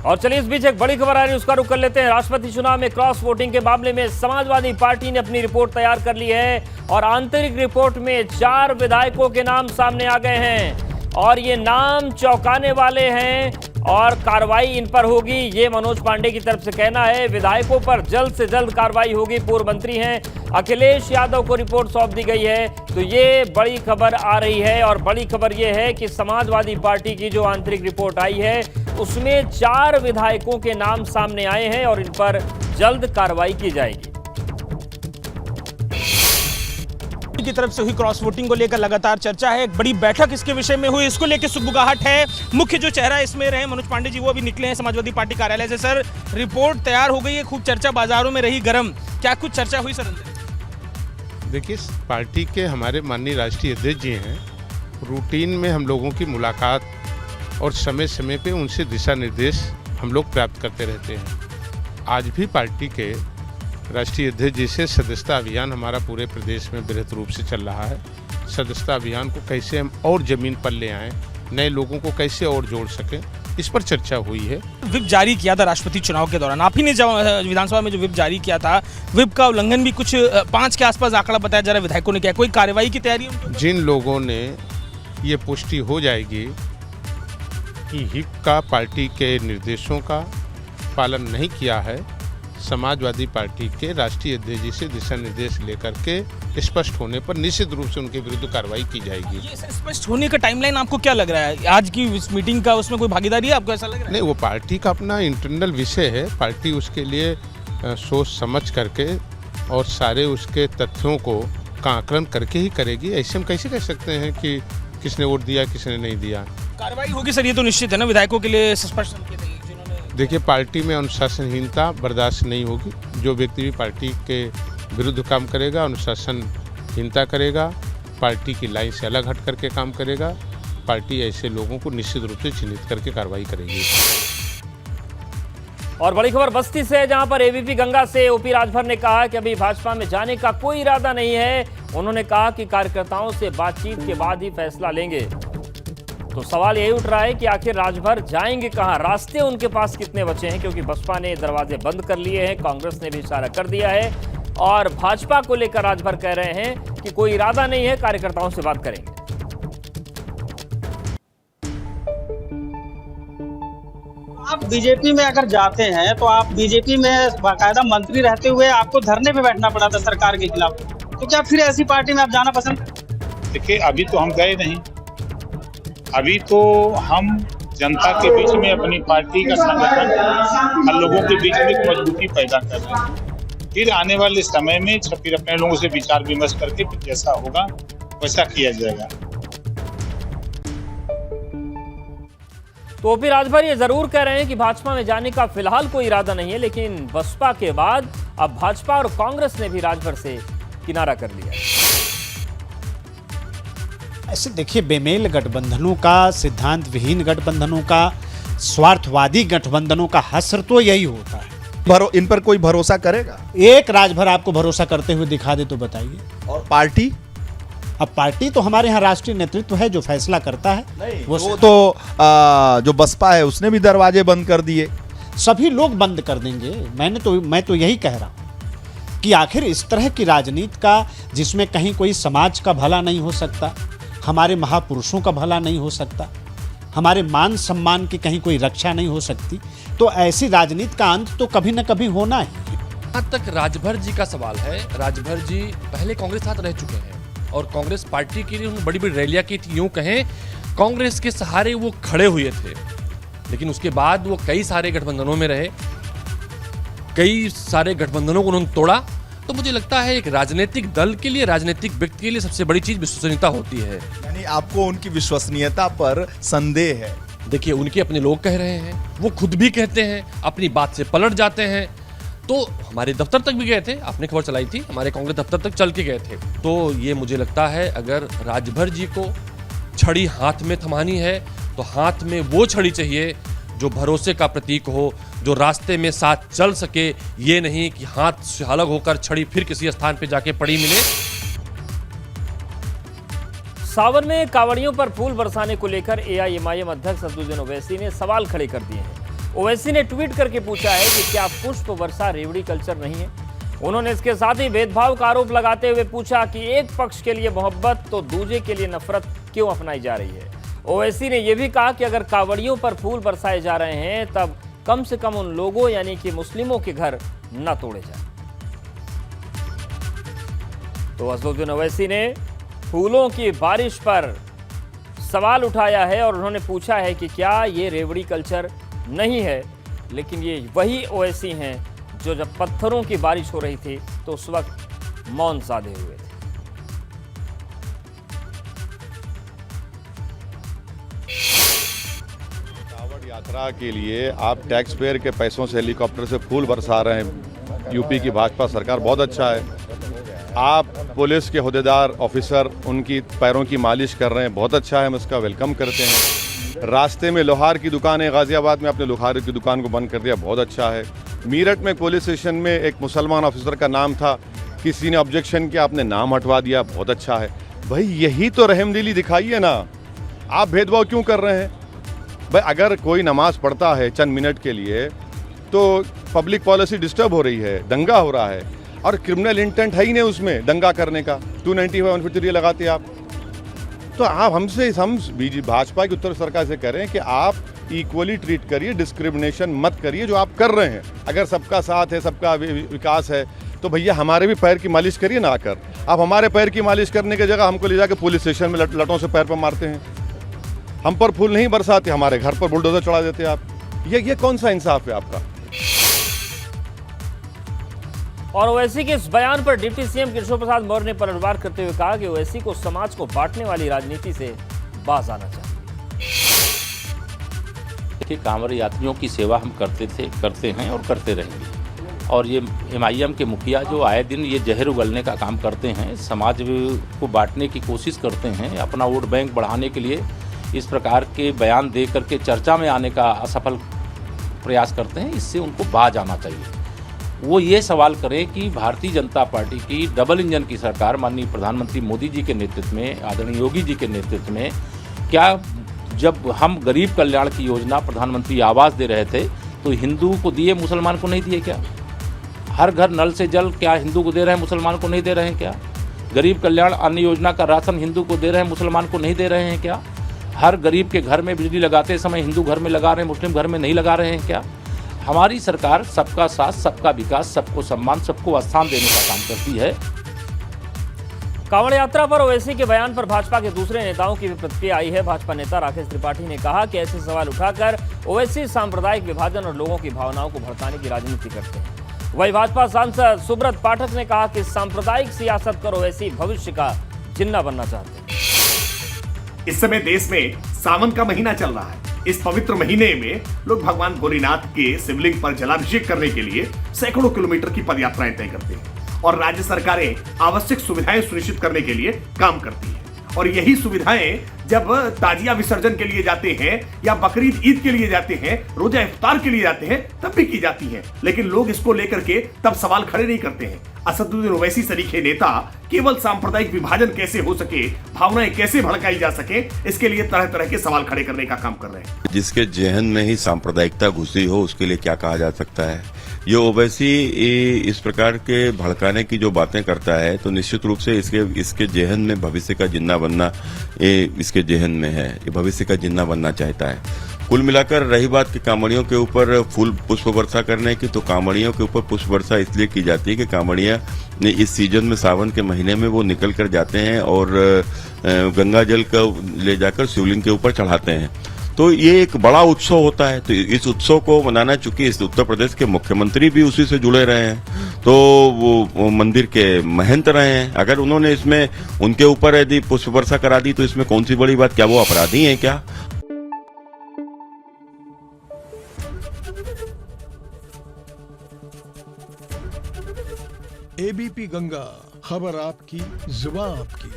और चलिए इस बीच एक बड़ी खबर आ रही है, उसका रुख कर लेते हैं। राष्ट्रपति चुनाव में क्रॉस वोटिंग के मामले में समाजवादी पार्टी ने अपनी रिपोर्ट तैयार कर ली है और आंतरिक रिपोर्ट में 4 विधायकों के नाम सामने आ गए हैं और ये नाम चौंकाने वाले हैं और कार्रवाई इन पर होगी, ये मनोज पांडे की तरफ से कहना है। विधायकों पर जल्द से जल्द कार्रवाई होगी। पूर्व मंत्री हैं अखिलेश यादव को रिपोर्ट सौंप दी गई है, तो ये बड़ी खबर आ रही है। और बड़ी खबर ये है कि समाजवादी पार्टी की जो आंतरिक रिपोर्ट आई है उसमें 4 विधायकों के नाम सामने आए हैं और इन पर जल्द कार्रवाई की जाएगी। की तरफ से हुई क्रॉस वोटिंग को लेकर लगातार चर्चा है। एक बड़ी बैठक इसके विषय में हुई, इसको लेकर सुगबुगाहट है। मुख्य जो चेहरा इसमें रहे मनोज पांडे जी, वो अभी निकले हैं समाजवादी पार्टी कार्यालय से। सर, रिपोर्ट तैयार हो गई है, खूब चर्चा बाजारों में रही गर्म, क्या कुछ चर्चा हुई सर? देखिए, पार्टी के हमारे माननीय राष्ट्रीय अध्यक्ष जी हैं, रूटीन में हम लोगों की मुलाकात और समय समय पे उनसे दिशा निर्देश हम लोग प्राप्त करते रहते हैं। आज भी पार्टी के राष्ट्रीय अध्यक्ष जी से सदस्यता अभियान हमारा पूरे प्रदेश में बृहद रूप से चल रहा है। सदस्यता अभियान को कैसे हम और जमीन पर ले आएँ, नए लोगों को कैसे और जोड़ सकें, इस पर चर्चा हुई है। विप जारी किया था राष्ट्रपति चुनाव के दौरान, आप ही ने विधानसभा में जो विप जारी किया था, विप का उल्लंघन भी कुछ 5 के आसपास आंकड़ा बताया जा रहा है विधायकों ने किया। कोई कार्रवाई की तैयारी है? जिन लोगों ने ये पुष्टि हो जाएगी कि हिप का पार्टी के निर्देशों का पालन नहीं किया है, समाजवादी पार्टी के राष्ट्रीय अध्यक्ष जी से दिशा निर्देश लेकर के स्पष्ट होने पर निश्चित रूप से उनके विरुद्ध कार्रवाई की जाएगी। ये स्पष्ट होने का टाइमलाइन आपको क्या लग रहा है? आज की इस मीटिंग का उसमें कोई भागीदारी है आपको, ऐसा लग रहा है? नहीं, वो पार्टी का अपना इंटरनल विषय है। पार्टी उसके लिए सोच समझ करके और सारे उसके तथ्यों को आकलन करके ही करेगी। ऐसे हम कैसे कह सकते हैं कि किसने वोट दिया किसने नहीं दिया। कार्रवाई होगी सर, ये तो निश्चित है ना, विधायकों के लिए स्पष्ट। देखिए, पार्टी में अनुशासनहीनता बर्दाश्त नहीं होगी। जो व्यक्ति भी पार्टी के विरुद्ध काम करेगा, अनुशासनहीनता करेगा, पार्टी की लाइन से अलग हट करके काम करेगा, पार्टी ऐसे लोगों को निश्चित रूप से चिन्हित करके कार्रवाई करेगी। और बड़ी खबर बस्ती से, जहां पर एबीपी गंगा से ओपी राजभर ने कहा कि अभी भाजपा में जाने का कोई इरादा नहीं है। उन्होंने कहा कि कार्यकर्ताओं से बातचीत के बाद ही फैसला लेंगे। तो सवाल यही उठ रहा है कि आखिर राजभर जाएंगे कहां, रास्ते उनके पास कितने बचे हैं, क्योंकि बसपा ने दरवाजे बंद कर लिए हैं, कांग्रेस ने भी इशारा कर दिया है और भाजपा को लेकर राजभर कह रहे हैं कि कोई इरादा नहीं है, कार्यकर्ताओं से बात करेंगे। आप बीजेपी में अगर जाते हैं तो आप बीजेपी में बाकायदा मंत्री रहते हुए आपको धरने पे बैठना पड़ा था सरकार के खिलाफ, तो क्या फिर ऐसी पार्टी में आप जाना पसंद? देखिए, अभी तो हम गए नहीं, अभी तो हम जनता के बीच में अपनी पार्टी का संगठन और लोगों के बीच में एक मजबूती पैदा कर रहे हैं। फिर आने वाले समय में फिर अपने लोगों से विचार विमर्श करके फिर जैसा होगा वैसा किया जाएगा। तो ओपी राजभर ये जरूर कह रहे हैं कि भाजपा में जाने का फिलहाल कोई इरादा नहीं है, लेकिन बसपा के बाद अब भाजपा और कांग्रेस ने भी राजभर से किनारा कर लिया। ऐसे देखिए, बेमेल गठबंधनों का, सिद्धांत विहीन गठबंधनों का, स्वार्थवादी गठबंधनों का हश्र तो यही होता है। इन पर कोई भरोसा करेगा? एक राजभर आपको भरोसा करते हुए दिखा दे तो बताइए। और पार्टी? अब पार्टी तो हमारे यहाँ राष्ट्रीय नेतृत्व है जो फैसला करता है। नहीं, वो तो जो बसपा है उसने भी दरवाजे बंद कर दिए। सभी लोग बंद कर देंगे। मैं तो यही कह रहा हूँ कि आखिर इस तरह की राजनीति का, जिसमें कहीं कोई समाज का भला नहीं हो सकता, हमारे महापुरुषों का भला नहीं हो सकता, हमारे मान सम्मान की कहीं कोई रक्षा नहीं हो सकती, तो ऐसी राजनीति का अंत तो कभी न कभी होना है। जहाँ तक राजभर जी का सवाल है, राजभर जी पहले कांग्रेस साथ रह चुके हैं और कांग्रेस पार्टी के लिए उन्होंने बड़ी बड़ी रैलियां की थी। यूं कहें, कांग्रेस के सहारे वो खड़े हुए थे, लेकिन उसके बाद वो कई सारे गठबंधनों में रहे, कई सारे गठबंधनों को उन्होंने तोड़ा। तो मुझे लगता है एक राजनीतिक दल के लिए, राजनीतिक व्यक्ति के लिए सबसे बड़ी चीज विश्वसनीयता होती है। यानी आपको उनकी विश्वसनीयता पर संदेह है? देखिए, उनके अपने लोग कह रहे हैं, वो खुद भी कहते हैं, अपनी बात से पलट जाते हैं। तो हमारे दफ्तर तक भी गए थे, आपने खबर चलाई थी, हमारे कांग्रेस दफ्तर तक चल के गए थे। तो ये मुझे लगता है अगर राजभर जी को छड़ी हाथ में थमानी है तो हाथ में वो छड़ी चाहिए जो भरोसे का प्रतीक हो, जो रास्ते में साथ चल सके, ये नहीं कि हाथ से अलग होकर छड़ी फिर किसी स्थान पे जाके पड़ी मिले। सावन में कांवड़ियों पर फूल बरसाने को लेकर एआईएमआईएम अध्यक्ष असदुद्दीन ओवैसी ने सवाल खड़े कर दिए हैं। ओवैसी ने ट्वीट करके पूछा है कि क्या पुष्प वर्षा रेवड़ी कल्चर नहीं है। उन्होंने इसके साथ ही भेदभाव का आरोप लगाते हुए पूछा कि एक पक्ष के लिए मोहब्बत तो दूसरे के लिए नफरत क्यों अपनाई जा रही है। ओवैसी ने यह भी कहा कि अगर कांवड़ियों पर फूल बरसाए जा रहे हैं तब कम से कम उन लोगों यानी कि मुस्लिमों के घर न तोड़े जाए। तो असदुद्दीन ओवैसी ने फूलों की बारिश पर सवाल उठाया है और उन्होंने पूछा है कि क्या ये रेवड़ी कल्चर नहीं है। लेकिन ये वही ओवैसी हैं जो जब पत्थरों की बारिश हो रही थी तो उस वक्त मौन साधे हुए थे। कांवड़ यात्रा के लिए आप टैक्स पेयर के पैसों से हेलीकॉप्टर से फूल बरसा रहे हैं। यूपी की भाजपा सरकार बहुत अच्छा है। आप पुलिस के हुदेदार ऑफिसर उनकी पैरों की मालिश कर रहे हैं, बहुत अच्छा है, हम इसका वेलकम करते हैं। रास्ते में लोहार की दुकान है, गाजियाबाद में आपने लोहार की दुकान को बंद कर दिया, बहुत अच्छा है। मीरठ में पुलिस स्टेशन में एक मुसलमान ऑफिसर का नाम था, किसी ने ऑब्जेक्शन किया, आपने नाम हटवा दिया, बहुत अच्छा है। भाई यही तो रहमदिली दिखाइए ना, आप भेदभाव क्यों कर रहे हैं? भाई अगर कोई नमाज पढ़ता है चंद मिनट के लिए तो पब्लिक पॉलिसी डिस्टर्ब हो रही है, दंगा हो रहा है और क्रिमिनल इंटेंट है ही नहीं उसमें दंगा करने का। 295 153 लगाते आप तो आप हमसे हम भाजपा की उत्तर सरकार से कह रहे हैं कि आप इक्वली ट्रीट करिए, डिस्क्रिमिनेशन मत करिए जो आप कर रहे हैं। अगर सबका साथ है, सबका विकास है तो भैया हमारे भी पैर की मालिश करिए ना आकर। आप हमारे पैर की मालिश करने की जगह हमको ले जाकर पुलिस स्टेशन में लटों से पैर पर मारते हैं, हम पर फूल नहीं बरसाते, हमारे घर पर बुलडोजर चढ़ा देते आप। ये कौन सा इंसाफ है आपका? और ओवैसी के इस बयान पर डिप्टी सीएम केशव प्रसाद मौर्य ने पलटवार करते हुए कहा कि ओवैसी को समाज को बांटने वाली राजनीति से बाज आना चाहिए। देखिए, कांवड़ यात्रियों की सेवा हम करते हैं और करते रहेंगे। और ये MIM के मुखिया जो आए दिन ये जहर उगलने का काम करते हैं, समाज को बांटने की कोशिश करते हैं, अपना वोट बैंक बढ़ाने के लिए इस प्रकार के बयान दे करके चर्चा में आने का असफल प्रयास करते हैं, इससे उनको बाज आना चाहिए। वो ये सवाल करें कि भारतीय जनता पार्टी की डबल इंजन की सरकार माननीय प्रधानमंत्री मोदी जी के नेतृत्व में, आदरणीय योगी जी के नेतृत्व में, क्या जब हम गरीब कल्याण की योजना प्रधानमंत्री आवास दे रहे थे तो हिंदू को दिए, मुसलमान को नहीं दिए क्या? हर घर नल से जल क्या हिंदू को दे रहे हैं, मुसलमान को नहीं दे रहे हैं क्या? गरीब कल्याण अन्न योजना का राशन हिंदू को दे रहे हैं, मुसलमान को नहीं दे रहे हैं क्या? हर गरीब के घर में बिजली लगाते समय हिंदू घर में लगा रहे हैं, मुस्लिम घर में नहीं लगा रहे हैं क्या? हमारी सरकार सबका साथ, सबका विकास, सबको सम्मान, सबको स्थान देने का काम करती है। कांवड़ यात्रा पर ओवैसी के बयान पर भाजपा के दूसरे नेताओं की भी प्रतिक्रिया आई है। भाजपा नेता राकेश त्रिपाठी ने कहा कि ऐसे सवाल उठाकर ओवैसी सांप्रदायिक विभाजन और लोगों की भावनाओं को भड़काने की राजनीति करते हैं। वहीं भाजपा सांसद सुब्रत पाठक ने कहा कि सांप्रदायिक सियासत कर ओवैसी भविष्य का जिन्ना बनना चाहते हैं। इस समय देश में सावन का महीना चल रहा है। इस पवित्र महीने में लोग भगवान भोलेनाथ के शिवलिंग पर जलाभिषेक करने के लिए सैकड़ों किलोमीटर की पदयात्राएं तय करते हैं और राज्य सरकारें आवश्यक सुविधाएं सुनिश्चित करने के लिए काम करती हैं। और यही सुविधाएं जब ताजिया विसर्जन के लिए जाते हैं या बकरीद ईद के लिए जाते हैं, रोजा इफ्तार के लिए जाते हैं, तब भी की जाती हैं। लेकिन लोग इसको लेकर के तब सवाल खड़े नहीं करते हैं। असदुद्दीन ओवैसी सरीखे नेता केवल सांप्रदायिक विभाजन कैसे हो सके, भावनाएं कैसे भड़काई जा सके, इसके लिए तरह तरह के सवाल खड़े करने का काम कर रहे हैं। जिसके जहन में ही सांप्रदायिकता घुसी हो उसके लिए क्या कहा जा सकता है? ये ओवैसी इस प्रकार के भड़काने की जो बातें करता है तो निश्चित रूप से इसके जहन में भविष्य का जिन्ना बनना इसके जहन में है। ये भविष्य का जिन्ना बनना चाहता है। कुल मिलाकर रही बात कि कांवड़ियों के ऊपर फूल पुष्प वर्षा करने की, तो कांवड़ियों के ऊपर पुष्प वर्षा इसलिए की जाती है कि कांवड़ियां इस सीजन में, सावन के महीने में वो निकल कर जाते हैं और गंगा जल को ले जाकर शिवलिंग के ऊपर चढ़ाते हैं। तो ये एक बड़ा उत्सव होता है। तो इस उत्सव को मनाना, चूंकि इस उत्तर प्रदेश के मुख्यमंत्री भी उसी से जुड़े रहे हैं तो वो मंदिर के महंत रहे हैं। अगर उन्होंने इसमें उनके ऊपर यदि पुष्प वर्षा करा दी तो इसमें कौन सी बड़ी बात? क्या वो अपराधी हैं क्या? ABP गंगा, खबर आपकी, जुबान आपकी।